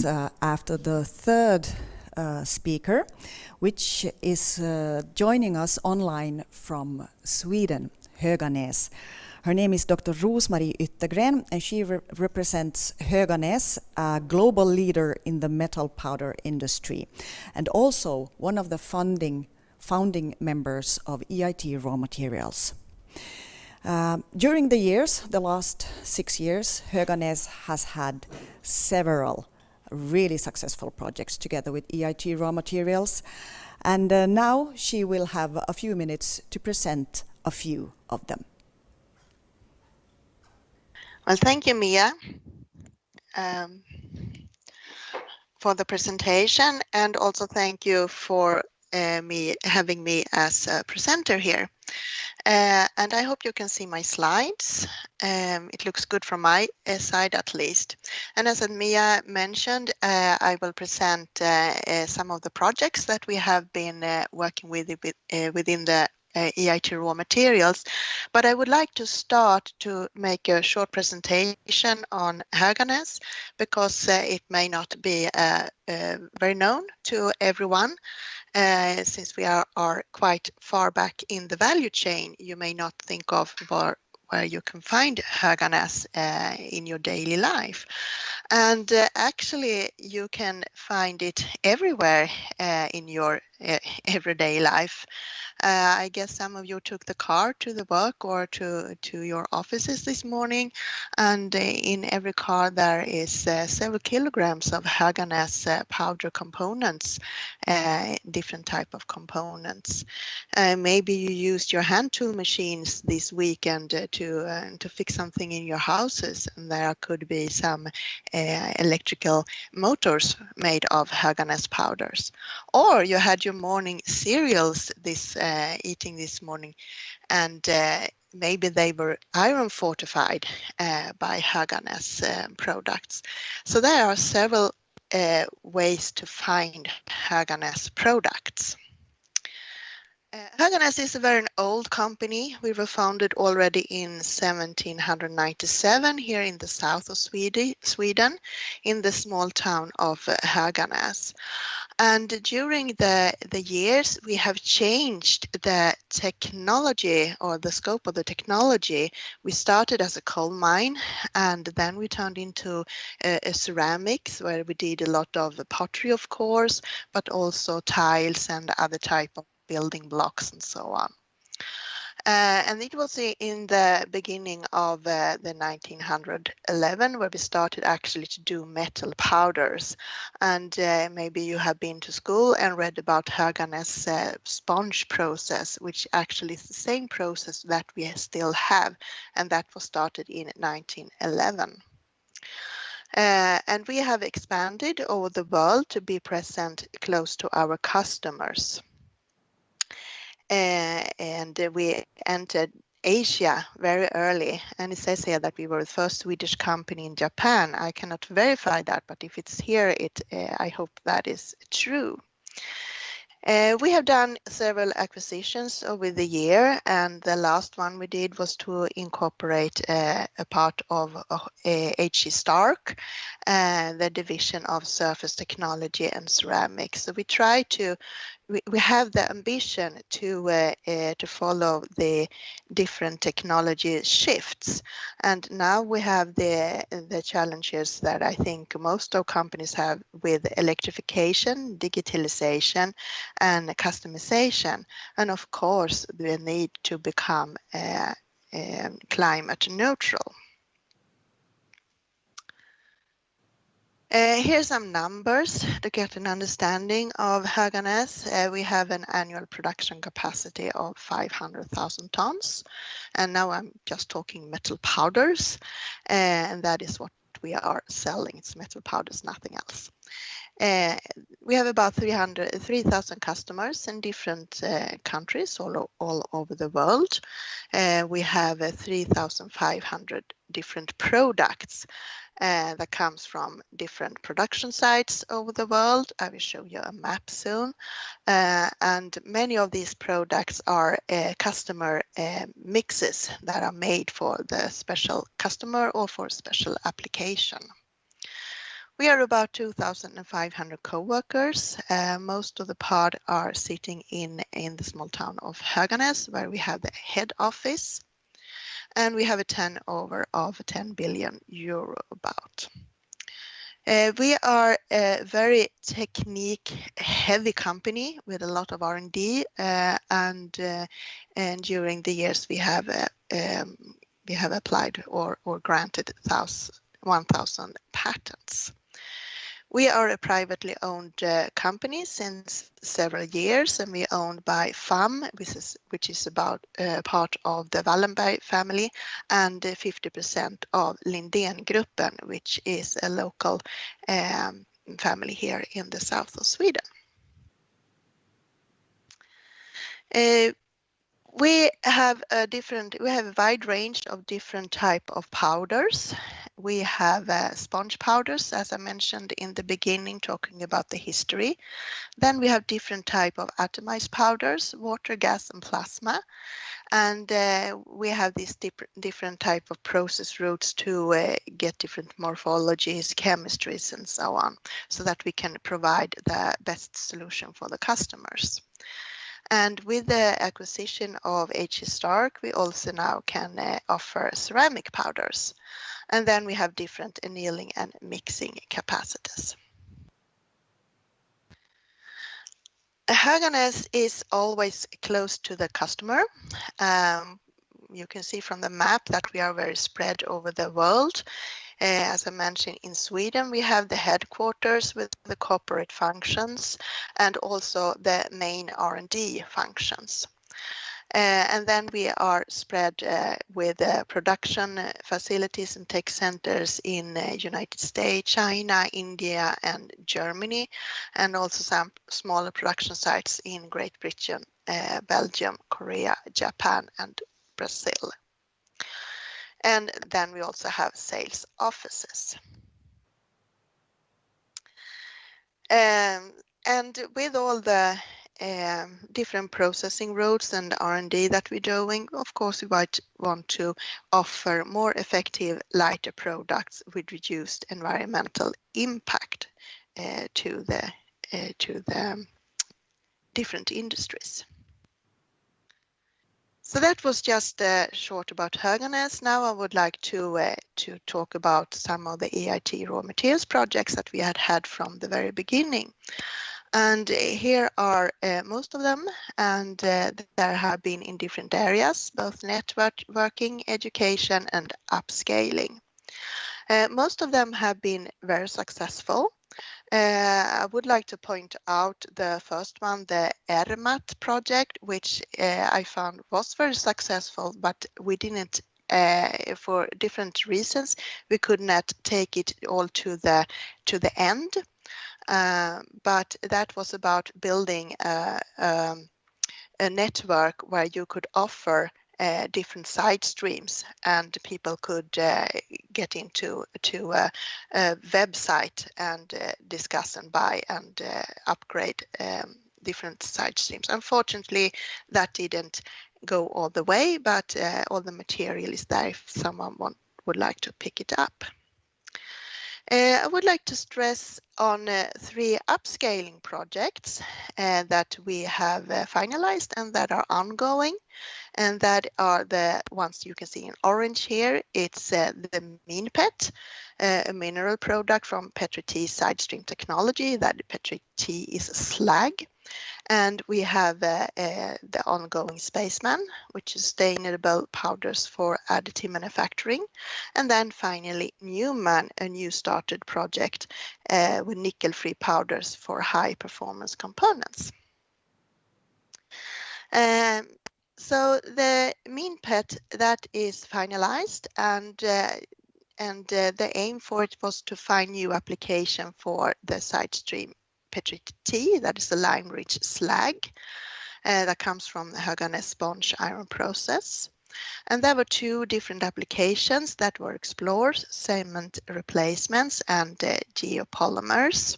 minutes after the third speaker, which is joining us online from Sweden, Höganäs. Her name is Dr. Rosmarie Yttergren, and she represents Höganäs, a global leader in the metal powder industry, and also one of the founding members of EIT Raw Materials. During the last 6 years, Höganäs has had several really successful projects together with EIT Raw Materials, and now she will have a few minutes to present a few of them. Well, thank you, Mia, for the presentation, and also thank you for having me as a presenter here. And I hope you can see my slides. It looks good from my side at least. And as Mia mentioned, I will present some of the projects that we have been working with within the EIT Raw Materials, but I would like to start to make a short presentation on Höganäs because it may not be very known to everyone. Since we are quite far back in the value chain, you may not think of where you can find Höganäs in your daily life. And actually, you can find it everywhere in your everyday life. I guess some of you took the car to the work or to your offices this morning, and in every car there is several kilograms of Höganäs powder components, different type of components. Maybe you used your hand tool machines this weekend to fix something in your houses, and there could be some electrical motors made of Höganäs powders. Or you had your morning cereals eating this morning, and maybe they were iron fortified by Höganäs products. So there are several ways to find Höganäs products. Höganäs is a very old company. We were founded already in 1797 here in the south of Sweden, in the small town of Höganäs. And during the years, we have changed the technology or the scope of the technology. We started as a coal mine, and then we turned into a ceramics, where we did a lot of pottery, of course, but also tiles and other type of building blocks and so on. And it was in the beginning of the 1911 where we started actually to do metal powders. And maybe you have been to school and read about Höganäs sponge process, which actually is the same process that we still have, and that was started in 1911. And we have expanded over the world to be present close to our customers. And we entered Asia very early, and it says here that we were the first Swedish company in Japan. I cannot verify that, but if it's here, I hope that is true. We have done several acquisitions over the year, and the last one we did was to incorporate a part of H.C. Stark, the division of surface technology and ceramics. So we have the ambition to follow the different technology shifts, and now we have the challenges that I think most of companies have with electrification, digitalization, and customization, and of course the need to become climate neutral. Here's some numbers to get an understanding of Höganäs. We have an annual production capacity of 500,000 tons, and now I'm just talking metal powders, and that is what we are selling. It's metal powders, nothing else. We have about 3,000 customers in different countries all over the world. We have 3,500 different products that comes from different production sites over the world. I will show you a map soon. And many of these products are customer mixes that are made for the special customer or for special application. We are about 2,500 co-workers. Most of the pod are sitting in the small town of Höganäs, where we have the head office, and we have a turnover of 10 billion euro about. We are a very technique-heavy company with a lot of R&D, and during the years we have applied or granted 1,000 patents. We are a privately owned company since several years, and we are owned by FAM, which is about part of the Wallenberg family, and 50% of Lindengruppen, which is a local family here in the south of Sweden. We have a wide range of different type of powders. We have sponge powders, as I mentioned in the beginning, talking about the history. Then we have different type of atomized powders, water, gas, and plasma. And we have these different type of process routes to get different morphologies, chemistries, and so on, so that we can provide the best solution for the customers. And with the acquisition of H.E. Stark, we also now can offer ceramic powders. And then we have different annealing and mixing capacities. Höganäs is always close to the customer. You can see from the map that we are very spread over the world. As I mentioned, in Sweden, we have the headquarters with the corporate functions and also the main R&D functions. And then we are spread with production facilities and tech centers in United States, China, India, and Germany, and also some smaller production sites in Great Britain, Belgium, Korea, Japan, and Brazil. And then we also have sales offices. And with all the different processing routes and R&D that we're doing, of course, we might want to offer more effective, lighter products with reduced environmental impact to the different industries. So that was just short about Höganäs. Now I would like to talk about some of the EIT raw materials projects that we had from the very beginning. And here are most of them, and there have been in different areas, both networking, education, and upscaling. Most of them have been very successful. I would like to point out the first one, the ERMAT project, which I found was very successful, but we didn't, for different reasons, we could not take it all to the end. But that was about building a network where you could offer different side streams, and people could get into a website and discuss and buy and upgrade different side streams. Unfortunately, that didn't go all the way, but all the material is there if someone would like to pick it up. I would like to stress on 3 upscaling projects that we have finalized and that are ongoing, and that are the ones you can see in orange here. It's the MinPET, a mineral product from Petri T side stream technology. That Petri T is a slag. And we have the ongoing Spaceman, which is sustainable powders for additive manufacturing. And then finally, Newman, a new started project with nickel-free powders for high-performance components. So the MinPET, that is finalized, and the aim for it was to find new application for the side stream Petri T, that is the lime-rich slag that comes from the Höganäs sponge iron process. And there were 2 different applications that were explored, cement replacements and geopolymers.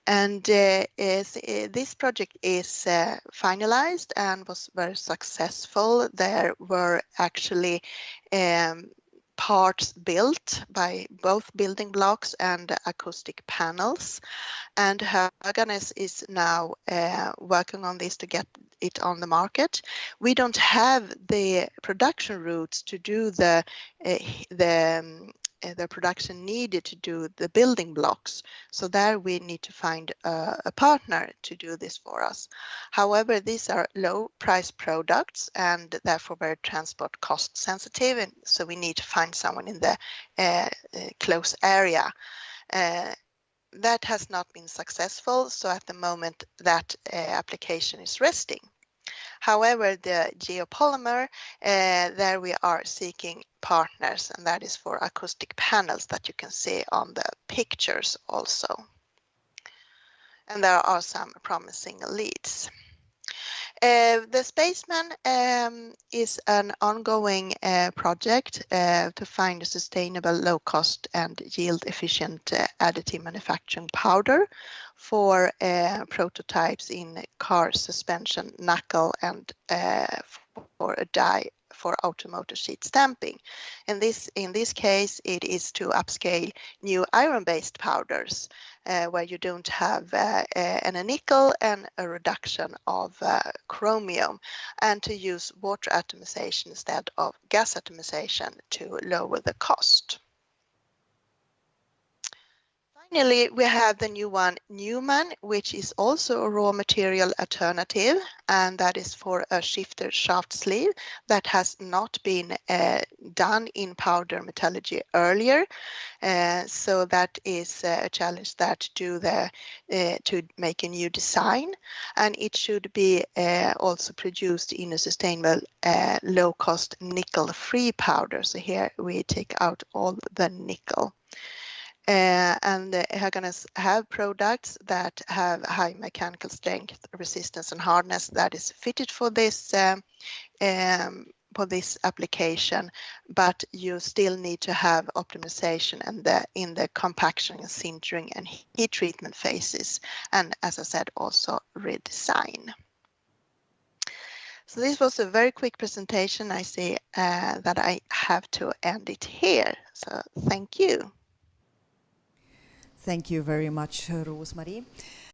And this project is finalized and was very successful. There were actually parts built by both building blocks and acoustic panels. And Höganäs is now working on this to get it on the market. We don't have the production routes to do the production needed to do the building blocks. So there we need to find a partner to do this for us. However, these are low price products and therefore very transport cost sensitive. And so we need to find someone in the close area. That has not been successful. So at the moment that application is resting. However, the geopolymer, there we are seeking partners, and that is for acoustic panels that you can see on the pictures also. And there are some promising leads. The Spaceman is an ongoing project to find a sustainable, low-cost and yield-efficient additive manufacturing powder for prototypes in car suspension knuckle and for a die for automotive sheet stamping. In this case, it is to upscale new iron-based powders where you don't have a nickel and a reduction of chromium, and to use water atomization instead of gas atomization to lower the cost. Finally, we have the new one, Newman, which is also a raw material alternative, and that is for a shifter shaft sleeve that has not been done in powder metallurgy earlier. So that is a challenge that to make a new design, and it should be also produced in a sustainable, low-cost nickel-free powder. So here we take out all the nickel. And Höganäs have products that have high mechanical strength, resistance and hardness that is fitted for this application, but you still need to have optimization in the compaction and sintering and heat treatment phases, and as I said, also redesign. So this was a very quick presentation. I see that I have to end it here. So thank you. Thank you very much, Roos-Marie.